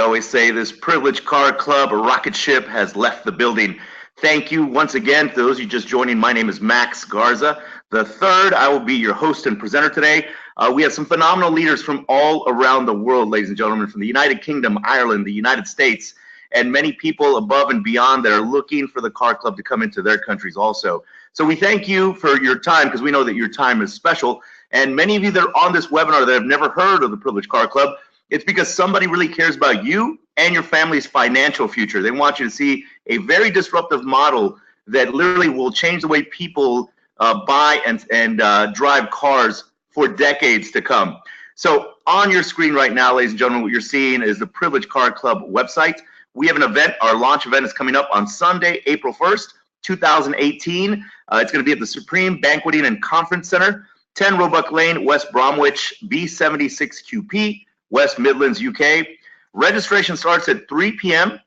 always say, this privileged car club, a rocket ship, has left the building. Thank you once again to those of you just joining. My name is Max Garza the third. I will be your host and presenter today. We have some phenomenal leaders from all around the world, ladies and gentlemen, from the United Kingdom, Ireland, the United States, and many people above and beyond that are looking for the car club to come into their countries also. So we thank you for your time, because we know that your time is special. And many of you that are on this webinar that have never heard of the Privileged Car Club, it's because somebody really cares about you and your family's financial future. They want you to see a very disruptive model that literally will change the way people buy and drive cars for decades to come. So on your screen right now, ladies and gentlemen, what you're seeing is the Privileged Car Club website. We have an event. Our launch event is coming up on Sunday, April 1st, 2018. It's going to be at the Supreme Banqueting and Conference Center, 10 Roebuck Lane, West Bromwich, B76QP, West Midlands, UK. Registration starts at 3 p.m.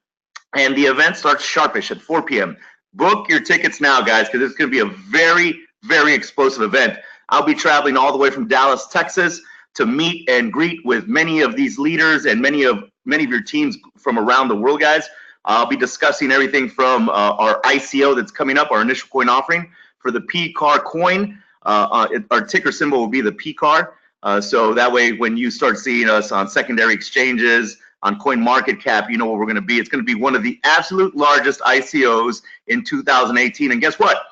and the event starts sharpish at 4 p.m. Book your tickets now, guys, because it's going to be a very, very explosive event. I'll be traveling all the way from Dallas, Texas, to meet and greet with many of these leaders and many of your teams from around the world, guys. I'll be discussing everything from our ICO that's coming up, our initial coin offering for the P-CAR coin. Our ticker symbol will be the P-CAR. So that way, when you start seeing us on secondary exchanges, on CoinMarketCap, you know what we're going to be. It's going to be one of the absolute largest ICOs in 2018. And guess what?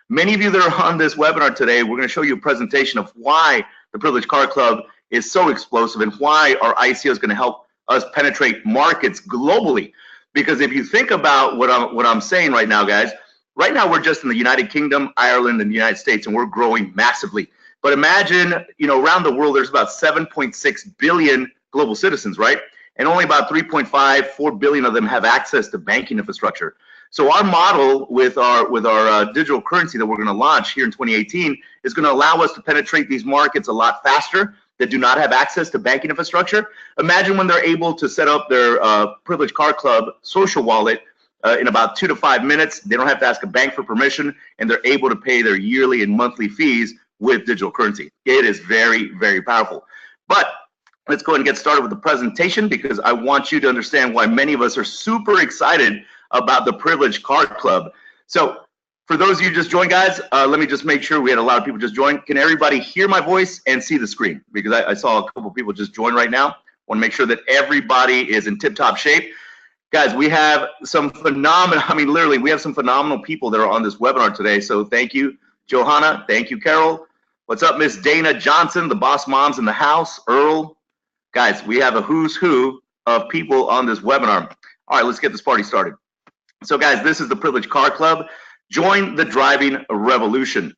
Many of you that are on this webinar today, we're going to show you a presentation of why the Privileged Car Club is so explosive and why our ICO is going to help us penetrate markets globally. Because if you think about what I'm saying right now, guys, right now we're just in the United Kingdom, Ireland, and the United States, and we're growing massively. But imagine, you know, around the world, there's about 7.6 billion global citizens, right? And only about 3.4 billion of them have access to banking infrastructure. So our model with our digital currency that we're going to launch here in 2018 is going to allow us to penetrate these markets a lot faster that do not have access to banking infrastructure. Imagine when they're able to set up their Privileged Car Club social wallet in about 2 to 5 minutes. They don't have to ask a bank for permission, and they're able to pay their yearly and monthly fees with digital currency. It is very, very powerful. But let's go ahead and get started with the presentation, because I want you to understand why many of us are super excited about the Privileged Car Club. So for those of you just joined, guys, let me just make sure. We had a lot of people just join. Can everybody hear my voice and see the screen? Because I saw a couple people just join right now. Want to make sure that everybody is in tip-top shape. Guys, we have some phenomenal, I mean, literally, we have some phenomenal people that are on this webinar today. So thank you, Johanna. Thank you, Carol. What's up, Miss Dana Johnson, the boss mom's in the house, Earl. Guys, we have a who's who of people on this webinar. All right, let's get this party started. So guys, this is the Privileged Car Club. Join the driving revolution.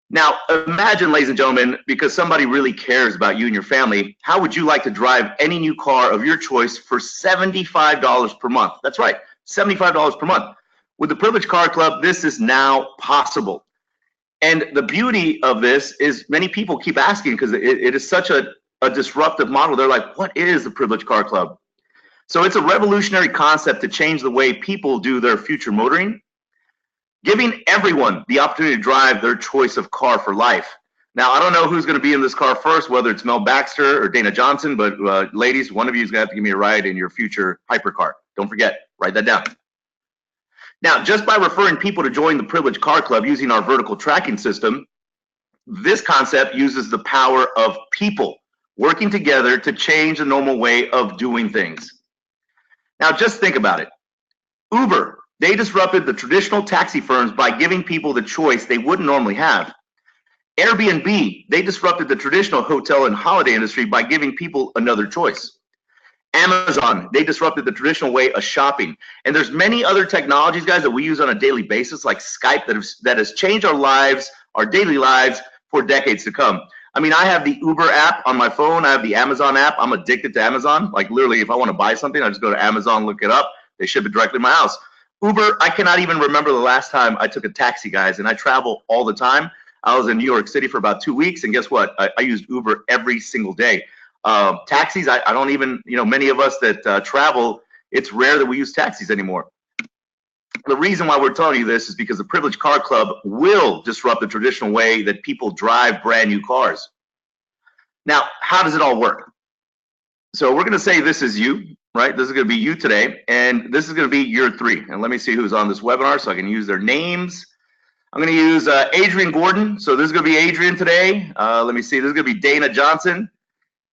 Now, imagine, ladies and gentlemen, because somebody really cares about you and your family, how would you like to drive any new car of your choice for $75 per month? That's right, $75 per month. With the Privileged Car Club, this is now possible. And the beauty of this is many people keep asking, because it is such a disruptive model. They're like, what is the Privileged Car Club? So it's a revolutionary concept to change the way people do their future motoring, giving everyone the opportunity to drive their choice of car for life. Now, I don't know who's going to be in this car first, whether it's Mel Baxter or Dana Johnson, but ladies, one of you is going to have to give me a ride in your future hypercar. Don't forget, write that down. Now, just by referring people to join the Privileged Car Club using our vertical tracking system, this concept uses the power of people working together to change the normal way of doing things. Now, just think about it. Uber, they disrupted the traditional taxi firms by giving people the choice they wouldn't normally have. Airbnb, they disrupted the traditional hotel and holiday industry by giving people another choice. Amazon, they disrupted the traditional way of shopping. And there's many other technologies, guys, that we use on a daily basis, like Skype, that has changed our lives, our daily lives, for decades to come. I mean, I have the Uber app on my phone. I have the Amazon app. I'm addicted to Amazon. Like, literally, if I want to buy something, I just go to Amazon, look it up. They ship it directly to my house. Uber, I cannot even remember the last time I took a taxi, guys, and I travel all the time. I was in New York City for about 2 weeks, and guess what? I used Uber every single day. Taxis, I don't even, you know, many of us that travel, it's rare that we use taxis anymore. The reason why we're telling you this is because the Privileged Car Club will disrupt the traditional way that people drive brand new cars. Now, how does it all work? So we're going to say this is you, right? This is going to be you today, and this is going to be your 3. And let me see who's on this webinar so I can use their names. I'm going to use Adrian Gordon. So this is going to be Adrian today. Let me see. This is going to be Dana Johnson.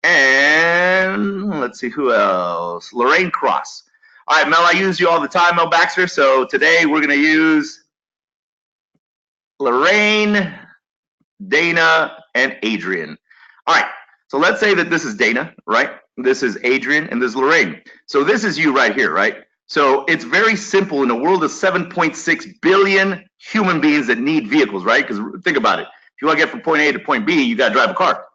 And let's see who else. Lorraine Cross. All right, Mel, I use you all the time, Mel Baxter. So today we're going to use Lorraine, Dana, and Adrian. All right, so let's say that this is Dana, right? This is Adrian, and this is Lorraine. So this is you right here, right? So it's very simple in a world of 7.6 billion human beings that need vehicles, right? Because think about it. If you want to get from point A to point B, you got to drive a car.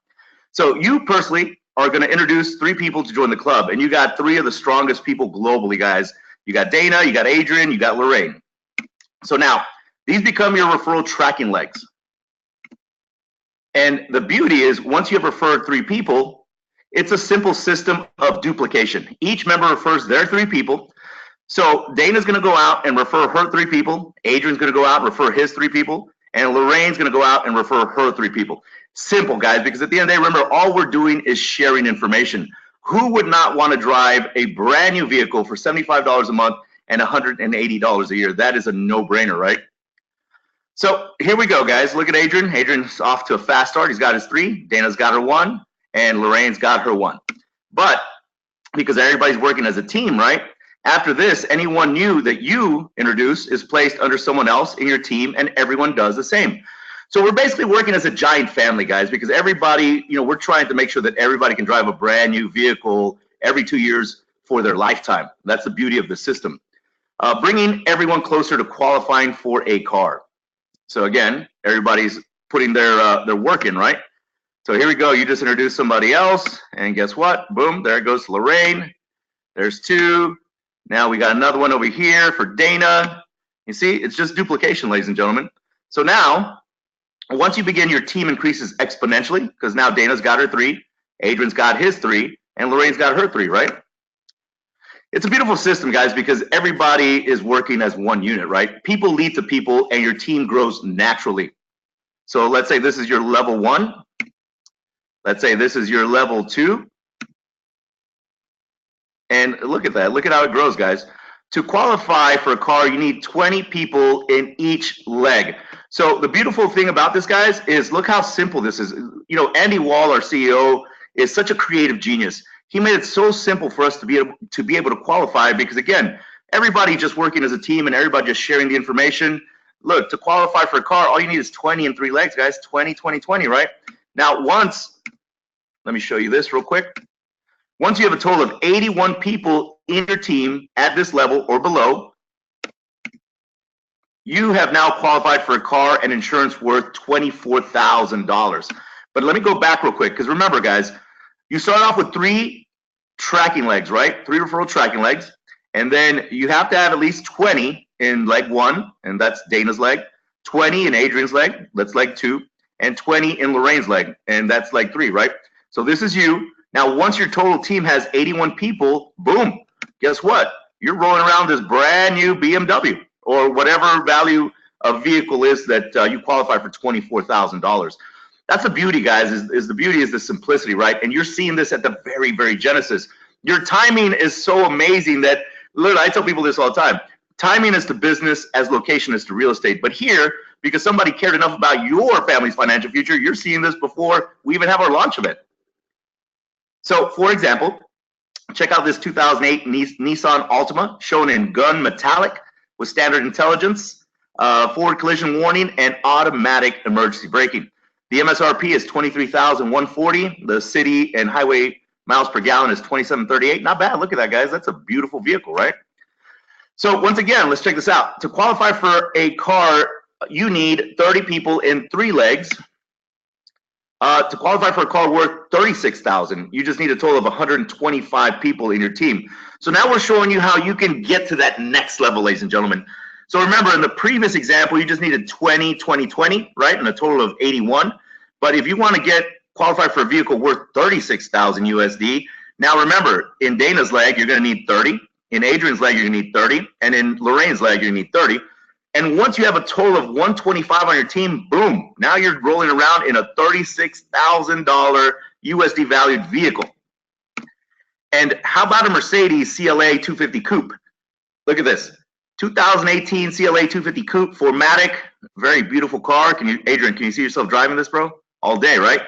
So you personally are going to introduce 3 people to join the club, and you got 3 of the strongest people globally, guys. You got Dana, you got Adrian, you got Lorraine. So now, these become your referral tracking legs. And the beauty is, once you have referred 3 people, it's a simple system of duplication. Each member refers their 3 people. So Dana's going to go out and refer her 3 people. Adrian's going to go out and refer his 3 people. And Lorraine's going to go out and refer her 3 people. Simple, guys, because at the end of the day, remember, all we're doing is sharing information. Who would not want to drive a brand new vehicle for $75 a month and $180 a year? That is a no-brainer, right? So here we go, guys. Look at Adrian. Adrian's off to a fast start. He's got his 3. Dana's got her 1. And Lorraine's got her 1. But because everybody's working as a team, right? After this, anyone new that you introduce is placed under someone else in your team, and everyone does the same. So we're basically working as a giant family, guys, because everybody, we're trying to make sure that everybody can drive a brand new vehicle every 2 years for their lifetime. That's the beauty of the system. Bringing everyone closer to qualifying for a car. So again, everybody's putting their work in, right? So here we go. You just introduced somebody else, and guess what? Boom, there goes Lorraine. There's 2. Now we got another one over here for Dana. You see, it's just duplication, ladies and gentlemen. So now, once you begin, your team increases exponentially, because now Dana's got her 3, Adrian's got his 3, and Lorraine's got her 3, right? It's a beautiful system, guys, because everybody is working as one unit, right? People lead to people, and your team grows naturally. So let's say this is your level 1. Let's say this is your level 2. And look at that. Look at how it grows, guys. To qualify for a car, you need 20 people in each leg. So the beautiful thing about this, guys, is look how simple this is. Andy Wall, our CEO, is such a creative genius. He made it so simple for us to be able to qualify because, again, everybody just working as a team and everybody just sharing the information. Look, to qualify for a car, all you need is 20 in 3 legs, guys. 20, 20, 20, right? Now, let me show you this real quick. Once you have a total of 81 people in your team at this level or below, you have now qualified for a car and insurance worth $24,000. But let me go back real quick, because remember, guys, you start off with 3 tracking legs, right? 3 referral tracking legs. And then you have to have at least 20 in leg 1, and that's Dana's leg, 20 in Adrian's leg, that's leg 2, and 20 in Lorraine's leg, and that's leg 3, right? So this is you. Now, once your total team has 81 people, boom, guess what? You're rolling around this brand new BMW or whatever value of vehicle is that you qualify for $24,000. That's the beauty, guys, is the beauty is the simplicity, right? And you're seeing this at the very, very genesis. Your timing is so amazing that, look, I tell people this all the time. Timing is to business as location is to real estate. But here, because somebody cared enough about your family's financial future, you're seeing this before we even have our launch event. So, for example, check out this 2008 Nissan Altima, shown in gun metallic with standard intelligence, forward collision warning, and automatic emergency braking. The MSRP is $23,140. The city and highway miles per gallon is 2738. Not bad. Look at that, guys. That's a beautiful vehicle, right? So, once again, let's check this out. To qualify for a car, you need 30 people in 3 legs. To qualify for a car worth $36,000, you just need a total of 125 people in your team. So now we're showing you how you can get to that next level, ladies and gentlemen. So remember, in the previous example, you just needed 20, 20, 20, right, and a total of 81. But if you want to qualify for a vehicle worth 36,000 USD, now remember, in Dana's leg, you're going to need 30. In Adrian's leg, you're going to need 30. And in Lorraine's leg, you're going to need 30. And once you have a total of 125 on your team, boom, now you're rolling around in a $36,000 USD valued vehicle. And how about a Mercedes CLA 250 Coupe? Look at this. 2018 CLA 250 Coupe, 4MATIC, very beautiful car. Adrian, can you see yourself driving this, bro? All day, right?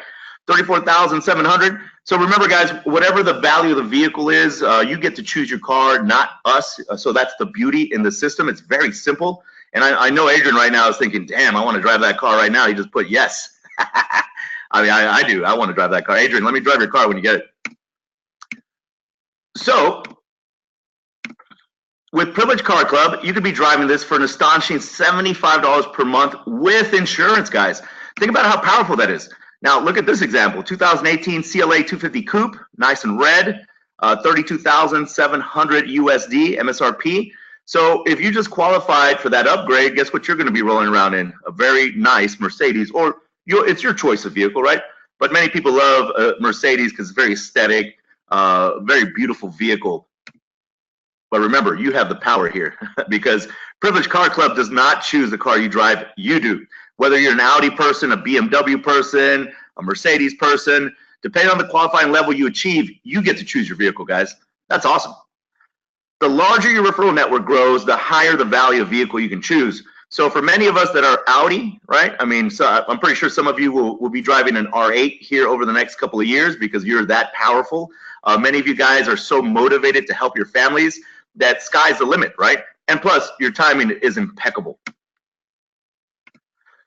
34,700. So remember, guys, whatever the value of the vehicle is, you get to choose your car, not us. So that's the beauty in the system. It's very simple. And I know Adrian right now is thinking, damn, I want to drive that car right now. He just put yes. I mean, I do. I want to drive that car. Adrian, let me drive your car when you get it. So with Privilege Car Club, you could be driving this for an astonishing $75 per month with insurance, guys. Think about how powerful that is. Now, look at this example. 2018 CLA 250 Coupe, nice and red, 32,700 USD MSRP. So if you just qualified for that upgrade, guess what you're going to be rolling around in? A very nice Mercedes, or it's your choice of vehicle, right? But many people love Mercedes because it's very aesthetic, very beautiful vehicle. But remember, you have the power here because Privilege Car Club does not choose the car you drive, you do. Whether you're an Audi person, a BMW person, a Mercedes person, depending on the qualifying level you achieve, you get to choose your vehicle, guys. That's awesome. The larger your referral network grows, the higher the value of vehicle you can choose. So for many of us that are Audi, right? I mean, so I'm pretty sure some of you will be driving an R8 here over the next couple of years because you're that powerful. Many of you guys are so motivated to help your families that sky's the limit, right? And plus, your timing is impeccable.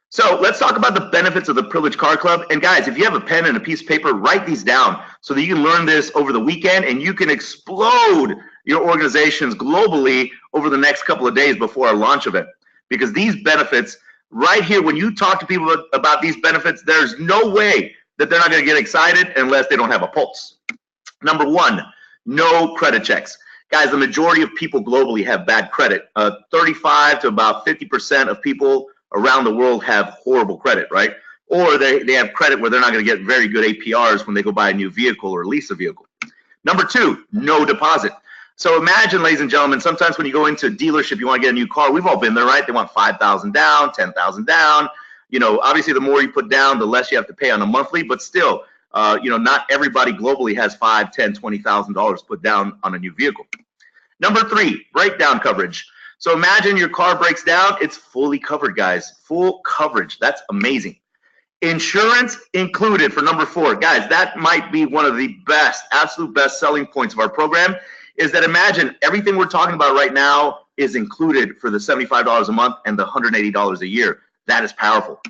So let's talk about the benefits of the Privilege Car Club. And guys, if you have a pen and a piece of paper, write these down so that you can learn this over the weekend and you can explode your organizations globally over the next couple of days before our launch event. Because these benefits right here, when you talk to people about these benefits, there's no way that they're not going to get excited unless they don't have a pulse. Number one, no credit checks. Guys, the majority of people globally have bad credit. 35 to about 50% of people around the world have horrible credit, right? Or they have credit where they're not going to get very good APRs when they go buy a new vehicle or lease a vehicle. Number two, no deposit. So imagine, ladies and gentlemen, sometimes when you go into a dealership, you want to get a new car. We've all been there, right? They want 5,000 down, 10,000 down. You know, obviously the more you put down, the less you have to pay on a monthly, but still, you know, not everybody globally has $5,000, $10,000, $20,000 put down on a new vehicle. Number three, breakdown coverage. So imagine your car breaks down, it's fully covered, guys. Full coverage. That's amazing. Insurance included for number four. Guys, that might be one of the best, absolute best selling points of our program is that imagine everything we're talking about right now is included for the $75 a month and the $180 a year. That is powerful.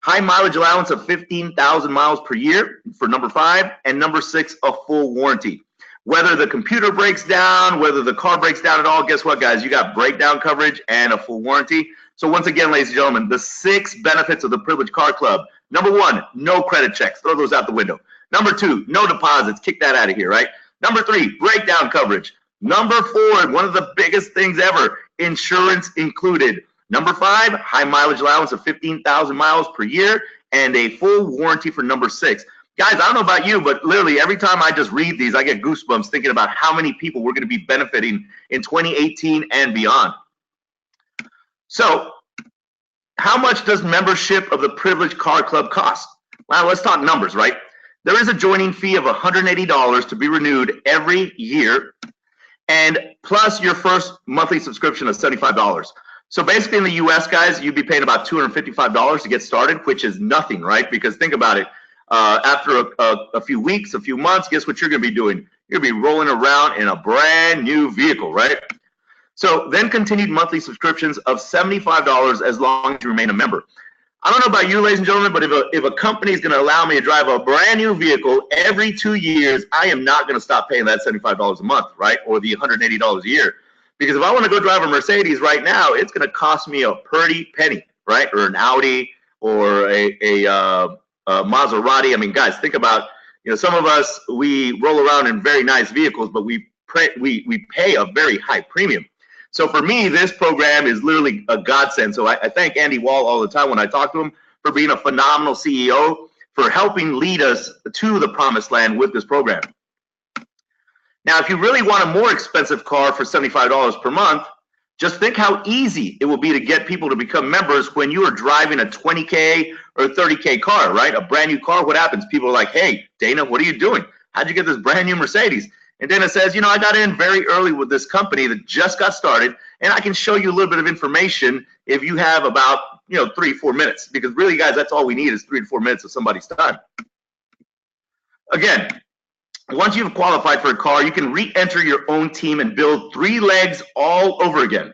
High mileage allowance of 15,000 miles per year for number five, and number six, a full warranty. Whether the computer breaks down, whether the car breaks down at all, guess what, guys? You got breakdown coverage and a full warranty. So once again, ladies and gentlemen, the 6 benefits of the Privilege Car Club. Number one, no credit checks. Throw those out the window. Number two, no deposits. Kick that out of here, right? Number three, breakdown coverage. Number four, one of the biggest things ever, insurance included. Number five, high mileage allowance of 15,000 miles per year and a full warranty for number six. Guys, I don't know about you, but literally every time I just read these, I get goosebumps thinking about how many people we're going to be benefiting in 2018 and beyond. So how much does membership of the Privilege Car Club cost? Well, let's talk numbers, right? There is a joining fee of $180 to be renewed every year, and plus your first monthly subscription of $75. So basically in the US, guys, you'd be paying about $255 to get started, which is nothing, right? Because think about it. After a few weeks, a few months, guess what you're going to be doing? You're going to be rolling around in a brand new vehicle, right? So then continued monthly subscriptions of $75 as long as you remain a member. I don't know about you, ladies and gentlemen, but if a company is going to allow me to drive a brand new vehicle every 2 years, I am not going to stop paying that $75 a month, right? Or the $180 a year. Because if I want to go drive a Mercedes right now, it's going to cost me a pretty penny, right? Or an Audi or a Maserati. I mean, guys, think about, you know, some of us, we roll around in very nice vehicles, but we pay a very high premium. So for me, this program is literally a godsend. So I thank Andy Wall all the time when I talk to him for being a phenomenal CEO, for helping lead us to the promised land with this program. Now, if you really want a more expensive car for $75 per month, just think how easy it will be to get people to become members when you are driving a 20K or 30K car, right? A brand new car, what happens? People are like, hey, Dana, what are you doing? How'd you get this brand new Mercedes? And then it says, you know, I got in very early with this company that just got started, and I can show you a little bit of information if you have about, you know, 3-4 minutes. Because really, guys, that's all we need is 3 to 4 minutes of somebody's time. Again, once you've qualified for a car, you can re-enter your own team and build 3 legs all over again.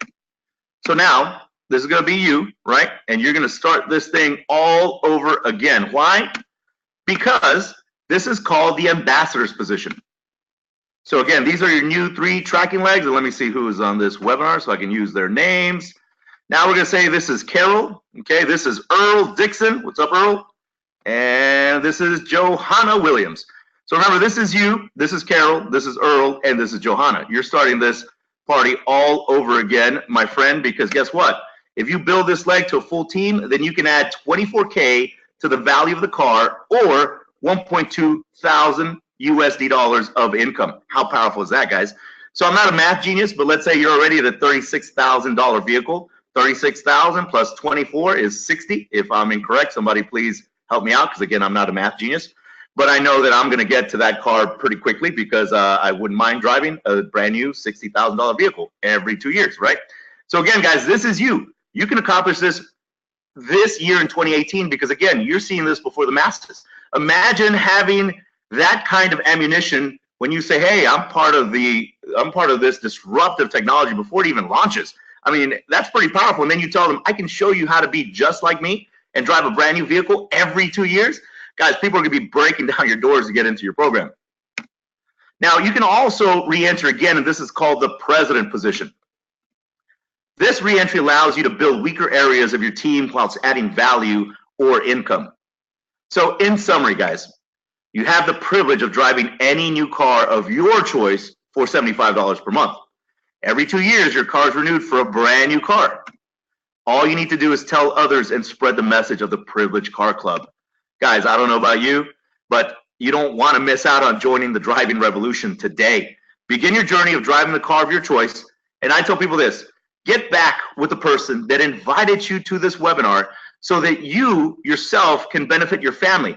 So now, this is going to be you, right? And you're going to start this thing all over again. Why? Because this is called the ambassador's position. So again, these are your new 3 tracking legs. And let me see who is on this webinar so I can use their names. Now we're going to say this is Carol. Okay, this is Earl Dixon. What's up, Earl? And this is Johanna Williams. So remember, this is you, this is Carol, this is Earl, and this is Johanna. You're starting this party all over again, my friend, because guess what? If you build this leg to a full team, then you can add 24K to the value of the car or 1.2 thousand USD dollars of income. How powerful is that, guys? So I'm not a math genius, but let's say you're already at a $36,000 vehicle. 36,000 plus 24 is 60. If I'm incorrect, somebody please help me out, because again, I'm not a math genius. But I know that I'm going to get to that car pretty quickly because I wouldn't mind driving a brand new $60,000 vehicle every 2 years, right? So again, guys, this is you. You can accomplish this year in 2018 because again, you're seeing this before the masses. Imagine having that kind of ammunition when you say, "Hey, I'm part of this disruptive technology before it even launches." I mean, that's pretty powerful. And then you tell them, "I can show you how to be just like me and drive a brand new vehicle every 2 years." Guys, people are going to be breaking down your doors to get into your program. Now, you can also re-enter again, and this is called the president position. This re-entry allows you to build weaker areas of your team whilst adding value or income. So in summary, guys, you have the privilege of driving any new car of your choice for $75 per month. Every 2 years, your car is renewed for a brand new car. All you need to do is tell others and spread the message of the Privileged Car Club. Guys, I don't know about you, but you don't want to miss out on joining the driving revolution today. Begin your journey of driving the car of your choice. And I tell people this: get back with the person that invited you to this webinar so that you yourself can benefit your family.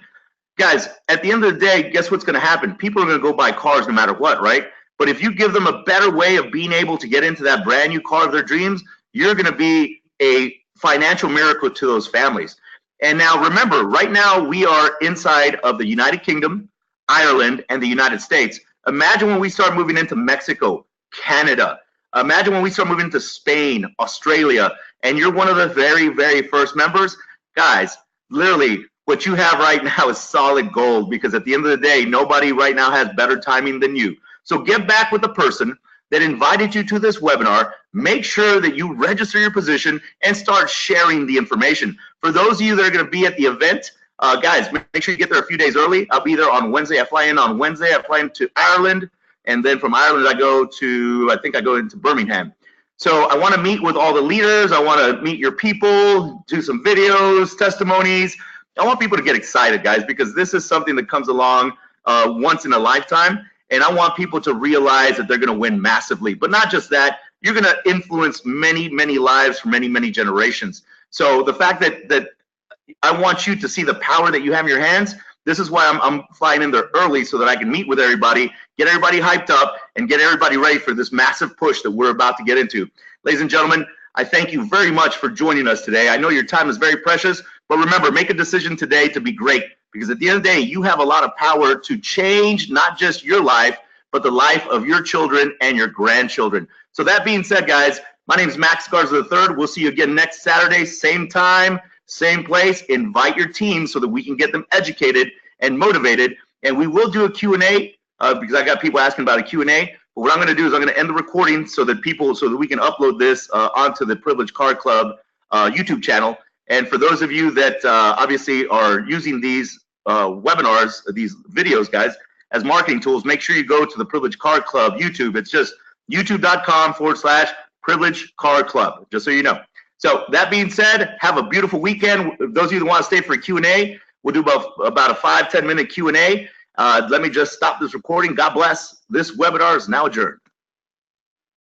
Guys, at the end of the day, guess what's going to happen? People are going to go buy cars no matter what, right? But if you give them a better way of being able to get into that brand new car of their dreams, you're going to be a financial miracle to those families. And now remember, right now we are inside of the United Kingdom, Ireland, and the United States. Imagine when we start moving into Mexico, Canada. Imagine when we start moving into Spain, Australia, and you're one of the very, very first members. Guys, literally, what you have right now is solid gold, because at the end of the day, nobody right now has better timing than you. So get back with the person that invited you to this webinar. Make sure that you register your position and start sharing the information. For those of you that are going to be at the event, guys, make sure you get there a few days early. I'll be there on Wednesday. I fly in on Wednesday. I fly into Ireland. And then from Ireland, I think I go into Birmingham. So I want to meet with all the leaders. I want to meet your people, do some videos, testimonies. I want people to get excited, guys, because this is something that comes along once in a lifetime. And I want people to realize that they're going to win massively. But not just that, you're going to influence many, many lives for many, many generations. So the fact that I want you to see the power that you have in your hands, this is why I'm flying in there early, so that I can meet with everybody, get everybody hyped up, and get everybody ready for this massive push that we're about to get into. Ladies and gentlemen, I thank you very much for joining us today. I know your time is very precious, but remember, make a decision today to be great, because at the end of the day, you have a lot of power to change not just your life, but the life of your children and your grandchildren. So that being said, guys, my name is Max Garza III. We'll see you again next Saturday, same time, same place. Invite your team so that we can get them educated and motivated. And we will do a Q&A because I got people asking about a Q&A. But what I'm going to do is I'm going to end the recording so that we can upload this onto the Privileged Car Club YouTube channel. And for those of you that obviously are using these webinars, these videos, guys, as marketing tools, make sure you go to the Privileged Car Club YouTube. It's just youtube.com/Privileged Car Club, just so you know. So that being said, have a beautiful weekend. Those of you that want to stay for a Q&A, we'll do about a 5-10 minute Q&A. Let me just stop this recording. God bless. This webinar is now adjourned.